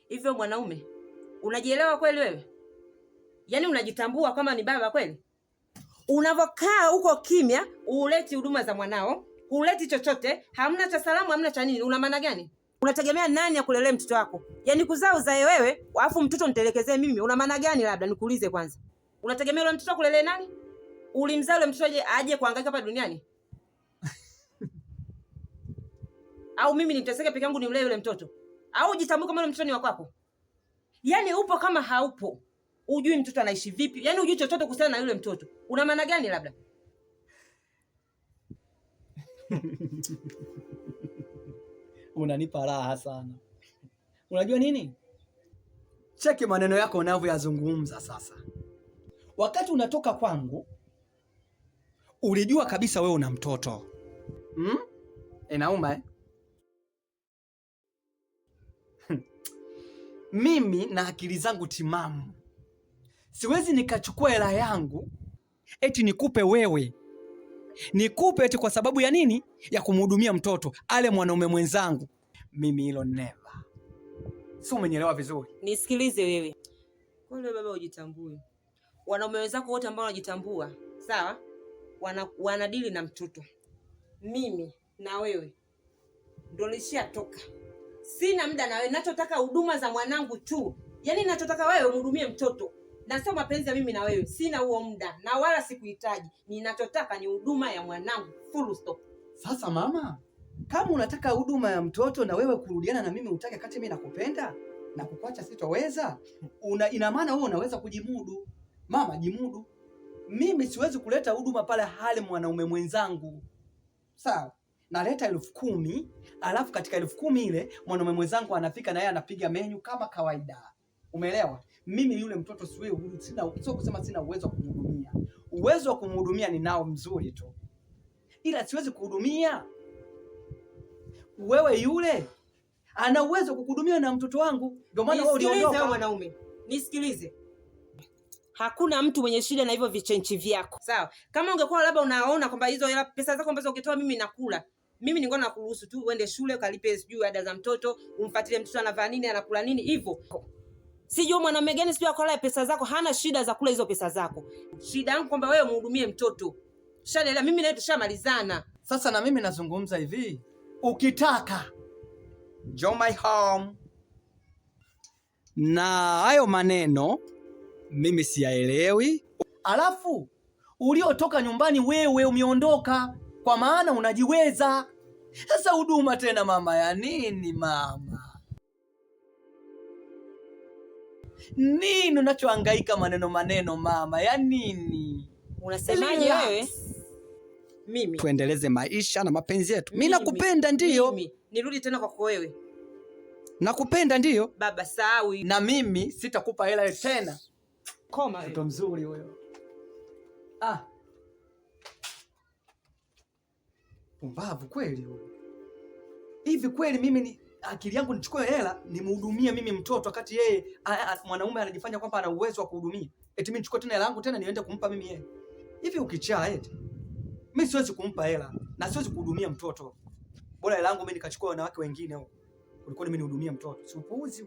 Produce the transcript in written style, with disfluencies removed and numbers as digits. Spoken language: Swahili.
Hivyo mwanaume, unajielewa kweli wewe? Yaani unajitambua kama ni baba kweli? Unavokaa huko kimya, uleti huduma za mwanao, uleti chochote, hamna cha salamu, hamna cha nini, una maana gani? Unategemea nani akulelea mtoto wako? Yaani kuzaa uzae wewe, alafu mtoto nitelekezee mimi, una maana gani? Labda nikuulize kwanza. Unategemea yule mtoto akulelee nani? Ulimzaa yule mtoto aje kuhangaika hapa duniani? Au mimi niteseke peke yangu nimlee yule mtoto? Au ujitambue kama yule mtoto ni wa kwako? Yaani upo kama haupo. Ujui mtoto anaishi vipi? Yaani ujui chochote kuhusiana na yule mtoto. Una maana gani labda? Unanipa raha sana. Unajua nini? Cheki maneno yako unavyoyazungumza sasa. Wakati unatoka kwangu, ulijua kabisa wewe una mtoto. Inauma eh? Mimi na akili zangu timamu siwezi nikachukua hela yangu eti nikupe wewe. Nikupe eti kwa sababu ya nini? Ya kumhudumia mtoto ale mwanaume mwenzangu. Mimi hilo never. Si umenielewa vizuri? Nisikilize wewe. Kwa hiyo baba ujitambue. Wanaume wenzako wote ambao wanajitambua, sawa? Wanadili na mtoto. Mimi na wewe ndio nishatoka. Sina muda na wewe, ninachotaka huduma za mwanangu tu. Yaani ninachotaka wewe umhudumie mtoto. Na sio mapenzi ya mimi na wewe. Sina huo muda na wala sikuhitaji. Ninachotaka ni huduma ya mwanangu, full stop. Sasa mama, kama unataka huduma ya mtoto na wewe kurudiana na mimi utake kati mimi nakupenda na kukuacha sitoweza, ina maana wewe unaweza kujimudu. Mama, jimudu. Mimi siwezi kuleta huduma pale hali mwanaume mwenzangu. Sawa? Naleta 10,000, alafu katika 10,000 ile mwanaume mwenzangu anafika na yeye anapiga menyu kama kawaida. Umeelewa? Mimi yule mtoto sio kusema sina uwezo wa kumhudumia. Uwezo wa kumhudumia ninao mzuri tu. Ila siwezi kuhudumia. Wewe yule ana uwezo wa kukuhudumia na mtoto wangu. Ndio maana wewe uliondoka. Nisikilize mwanaume. Nisikilize. Hakuna mtu mwenye shida na hivyo vichenchi vyako. Sawa? Kama ungekuwa labda unaona kwamba hizo hela pesa zako ambazo ukitoa mimi nakula. Mimi ningekuwa nakuruhusu tu uende shule ukalipe sijui ada za mtoto, umfuatilie mtoto anavaa nini, anakula nini hivyo. Sijui mwanaume gani sijui akala pesa zako, hana shida za kula hizo pesa zako. Shida yangu kwamba wewe mhudumie mtoto. Shanaelewa, mimi na wewe tushamalizana. Sasa na mimi nazungumza hivi. Ukitaka Join my home. Na hayo maneno mimi siyaelewi. Alafu uliotoka nyumbani wewe umeondoka kwa maana unajiweza. Sasa huduma tena mama ya nini mama? Nini unachohangaika maneno mama ya nini? Unasemaje wewe? Mimi tuendeleze maisha na mapenzi yetu. Mimi nakupenda ndio. Mimi nirudi tena kwako wewe. Nakupenda ndio. Baba sawi. Na mimi sitakupa hela tena. Koma wewe. Mtoto mzuri wewe. Pumbavu kweli wewe. Hivi kweli mimi ni akili yangu nichukue hela nimhudumie mimi mtoto wakati yeye mwanaume anajifanya kwamba ana uwezo wa kuhudumia. Eti mimi nichukue tena hela yangu tena niende kumpa mimi yeye. Hivi ukichaa eti. Mimi siwezi kumpa hela na siwezi kuhudumia mtoto. Bora hela yangu mimi nikachukua wanawake wengine huko. Ulikuwa mimi nihudumia mtoto. Si upuuzi.